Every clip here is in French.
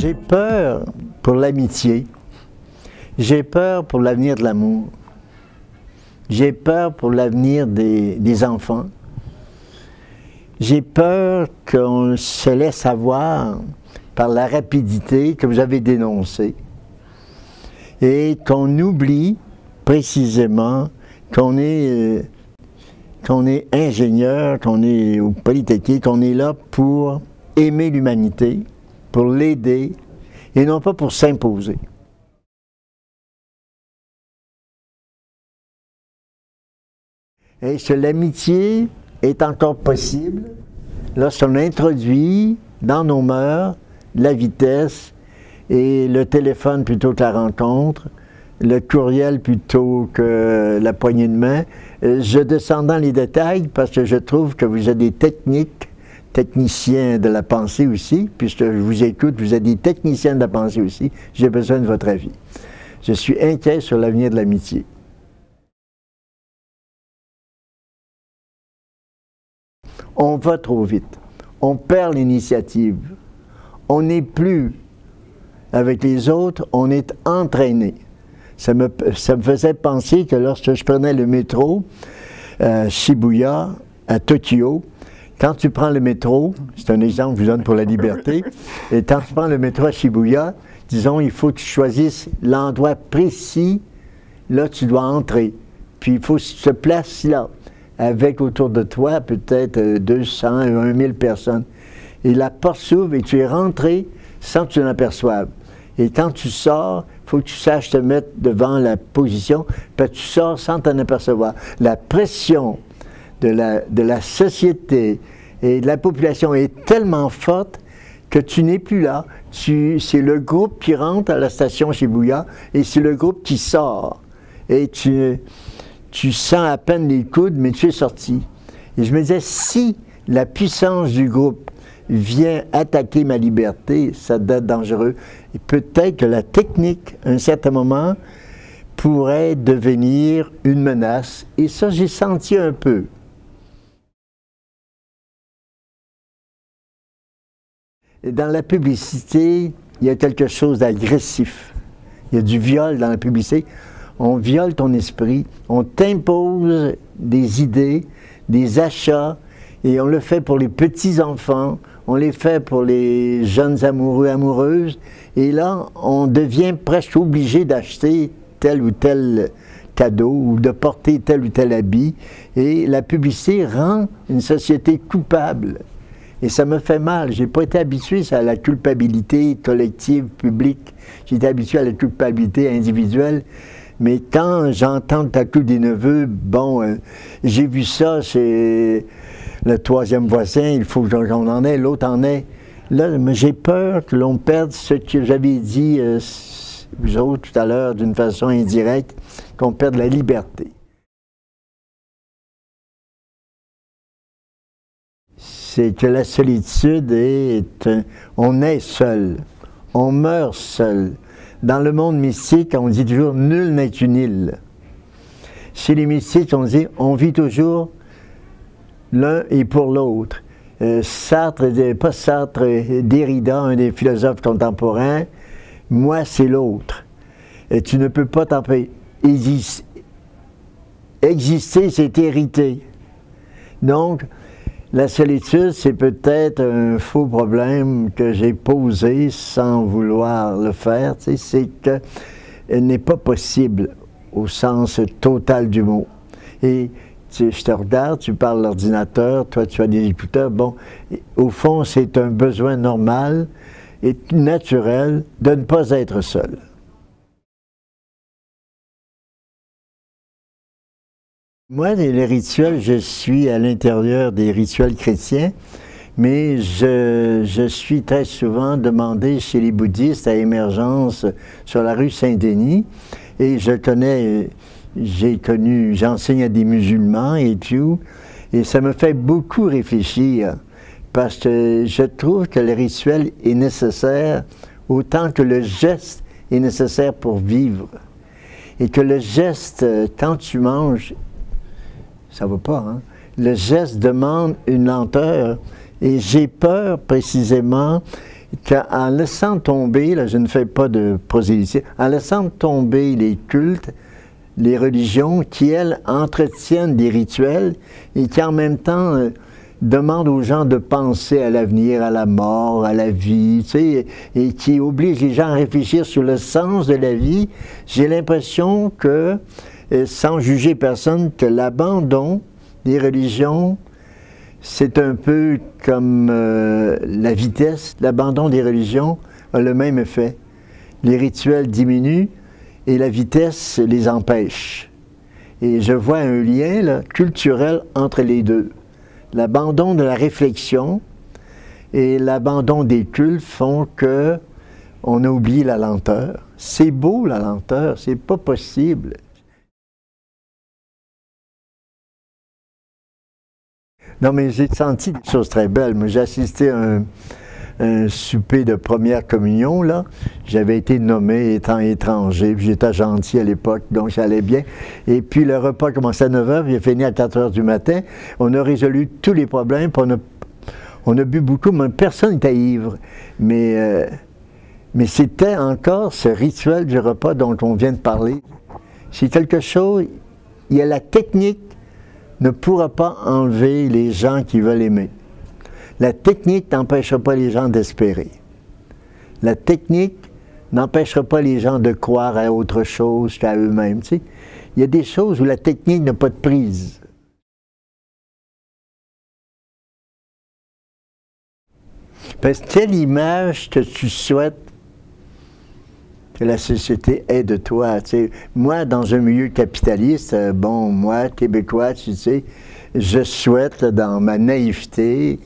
J'ai peur pour l'amitié. J'ai peur pour l'avenir de l'amour. J'ai peur pour l'avenir des enfants. J'ai peur qu'on se laisse avoir par la rapidité que vous avez dénoncée et qu'on oublie précisément qu'on est ingénieur, qu'on est au Polytechnique, qu'on est là pour aimer l'humanité, pour l'aider et non pas pour s'imposer. Et que l'amitié est encore possible lorsqu'on introduit dans nos mœurs la vitesse et le téléphone plutôt que la rencontre, le courriel plutôt que la poignée de main. Je descends dans les détails parce que je trouve que vous êtes des techniciens de la pensée aussi, puisque je vous écoute, vous êtes des techniciens de la pensée aussi. J'ai besoin de votre avis. Je suis inquiet sur l'avenir de l'amitié. On va trop vite. On perd l'initiative. On n'est plus avec les autres, on est entraîné. Ça me faisait penser que lorsque je prenais le métro à Shibuya, à Tokyo, quand tu prends le métro, c'est un exemple que je vous donne pour la liberté, et quand tu prends le métro à Shibuya, disons, il faut que tu choisisses l'endroit précis, là tu dois entrer. Puis il faut que tu te places là, avec autour de toi peut-être 200 ou 1000 personnes. Et la porte s'ouvre et tu es rentré sans que tu l'aperçoives. Et quand tu sors, il faut que tu saches te mettre devant la position, puis tu sors sans t'en apercevoir. La pression de la société et de la population est tellement forte que tu n'es plus là. C'est le groupe qui rentre à la station Shibuya et c'est le groupe qui sort. Et tu sens à peine les coudes, mais tu es sorti. Et je me disais, si la puissance du groupe vient attaquer ma liberté, ça doit être dangereux. Et peut-être que la technique, à un certain moment, pourrait devenir une menace. Et ça, j'ai senti un peu. Et dans la publicité, il y a quelque chose d'agressif. Il y a du viol dans la publicité. On viole ton esprit, on t'impose des idées, des achats, et on le fait pour les petits-enfants, on les fait pour les jeunes amoureux, amoureuses, et là, on devient presque obligé d'acheter tel ou tel cadeau ou de porter tel ou tel habit, et la publicité rend une société coupable. Et ça me fait mal. Je n'ai pas été habitué à la culpabilité collective, publique. J'ai été habitué à la culpabilité individuelle. Mais quand j'entends le tatou des neveux, bon, j'ai vu ça chez le troisième voisin, il faut qu'on en ait, l'autre en ait. Là, j'ai peur que l'on perde ce que j'avais dit, vous autres, tout à l'heure, d'une façon indirecte, qu'on perde la liberté. C'est que la solitude est... on est seul, on meurt seul. Dans le monde mystique, on dit toujours « nul n'est une île ». Chez les mystiques, on dit « on vit toujours l'un et pour l'autre ». Sartre, pas Sartre, Derrida, un des philosophes contemporains, « moi c'est l'autre ». Tu ne peux pas t'empêcher. Exister, c'est hériter. Donc, la solitude, c'est peut-être un faux problème que j'ai posé sans vouloir le faire. Tu sais, c'est qu'elle n'est pas possible au sens total du mot. Et je te regarde, tu parles l'ordinateur, toi tu as des écouteurs. Bon, au fond, c'est un besoin normal et naturel de ne pas être seul. Moi, les rituels, je suis à l'intérieur des rituels chrétiens, mais je suis très souvent demandé chez les bouddhistes à Émergence sur la rue Saint-Denis, et j'enseigne à des musulmans et tout, et ça me fait beaucoup réfléchir, parce que je trouve que le rituel est nécessaire autant que le geste est nécessaire pour vivre, et que le geste, quand tu manges, ça ne va pas, hein? Le geste demande une lenteur et j'ai peur précisément En laissant tomber, là je ne fais pas de prosélytisme, en laissant tomber les cultes, les religions qui, elles, entretiennent des rituels et qui, en même temps, demandent aux gens de penser à l'avenir, à la mort, à la vie, tu sais, et qui obligent les gens à réfléchir sur le sens de la vie, j'ai l'impression que, sans juger personne, que l'abandon des religions, c'est un peu comme la vitesse. L'abandon des religions a le même effet. Les rituels diminuent et la vitesse les empêche. Et je vois un lien là, culturel entre les deux. L'abandon de la réflexion et l'abandon des cultes font que on a oublié la lenteur. C'est beau la lenteur, c'est pas possible. Non, mais j'ai senti des choses très belles. Moi, j'ai assisté à un souper de première communion, là. J'avais été nommé étant étranger, puis j'étais gentil à l'époque, donc ça allait bien. Et puis le repas commençait à 9 h, puis il a fini à 4 h du matin. On a résolu tous les problèmes, puis on a bu beaucoup, mais personne n'était ivre. Mais c'était encore ce rituel du repas dont on vient de parler. C'est quelque chose, il y a la technique ne pourra pas enlever les gens qui veulent aimer. La technique n'empêchera pas les gens d'espérer. La technique n'empêchera pas les gens de croire à autre chose qu'à eux-mêmes. Tu sais, il y a des choses où la technique n'a pas de prise. Parce que quelle image que tu souhaites que la société ait de toi. Tu sais. Moi, dans un milieu capitaliste, bon, moi, Québécois, tu sais, je souhaite, dans ma naïveté,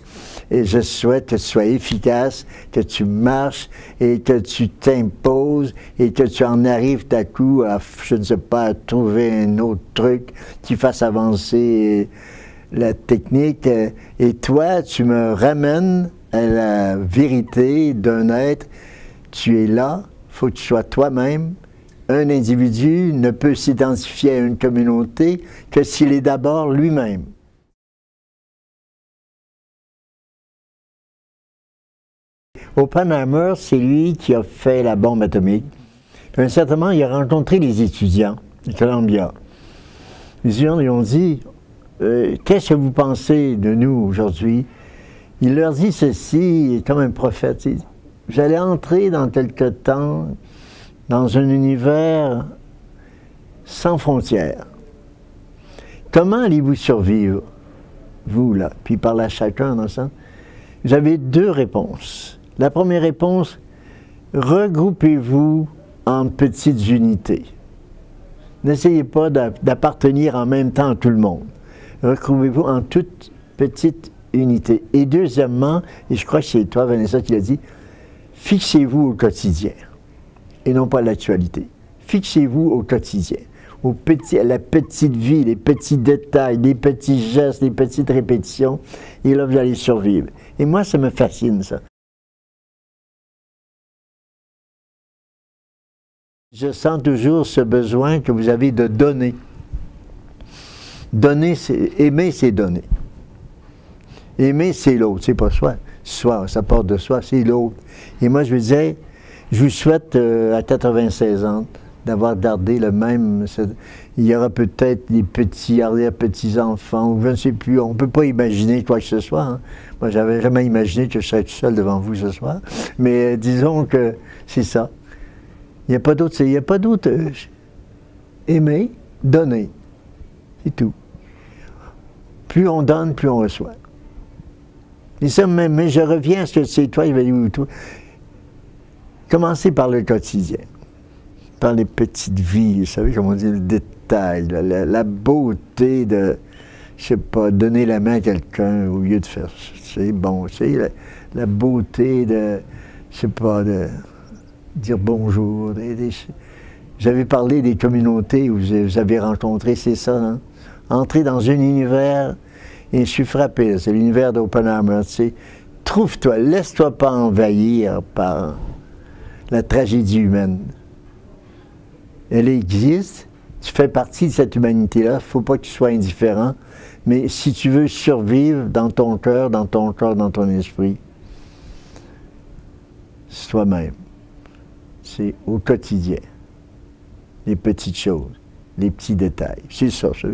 et je souhaite que tu sois efficace, que tu marches et que tu t'imposes et que tu en arrives à coup à, je ne sais pas, à trouver un autre truc qui fasse avancer la technique. Et toi, tu me ramènes à la vérité d'un être. Tu es là. Il faut que tu sois toi-même. Un individu ne peut s'identifier à une communauté que s'il est d'abord lui-même. Oppenheimer, c'est lui qui a fait la bombe atomique. À un certain moment, il a rencontré les étudiants de Columbia. Les étudiants lui ont dit « Qu'est-ce que vous pensez de nous aujourd'hui ?» Il leur dit ceci, comme un prophète. Vous allez entrer dans quelque temps dans un univers sans frontières. Comment allez-vous survivre, vous, là? Puis il parle à chacun dans ça. Vous avez deux réponses. La première réponse, regroupez-vous en petites unités. N'essayez pas d'appartenir en même temps à tout le monde. Regroupez-vous en toutes petites unités. Et deuxièmement, et je crois que c'est toi, Vanessa, qui l'a dit, fixez-vous au quotidien, et non pas à l'actualité. Fixez-vous au quotidien, à la petite vie, les petits détails, les petits gestes, les petites répétitions, et là, vous allez survivre. Et moi, ça me fascine, ça. Je sens toujours ce besoin que vous avez de donner. Donner, aimer, c'est donner. Aimer, c'est l'autre, c'est pas soi. Soi, ça part de soi, c'est l'autre. Et moi, je me disais, je vous souhaite à 96 ans d'avoir gardé le même. Il y aura peut-être des petits arrière-petits-enfants, ou je ne sais plus, on ne peut pas imaginer quoi que ce soit. Hein. Moi, j'avais jamais imaginé que je serais tout seul devant vous ce soir. Mais disons que c'est ça. Il n'y a pas d'autre. Il n'y a pas d'autre. Aimer, donner. C'est tout. Plus on donne, plus on reçoit. Et ça, mais je reviens à ce que c'est toi, je vais dire toi. Commencez par le quotidien, par les petites vies, vous savez, comme on dit, le détail, la beauté de, je sais pas, donner la main à quelqu'un au lieu de faire, c'est bon, tu sais, la beauté de, je sais pas, de dire bonjour. J'avais parlé des communautés où vous avez rencontré, c'est ça, hein? Entrer dans un univers. Et je suis frappé, c'est l'univers d'Oppenheimer, tu sais. Trouve-toi, laisse-toi pas envahir par la tragédie humaine. Elle existe, tu fais partie de cette humanité-là, il ne faut pas que tu sois indifférent, mais si tu veux survivre dans ton cœur, dans ton corps, dans ton esprit, soi-même. C'est au quotidien. Les petites choses, les petits détails. C'est ça, ça.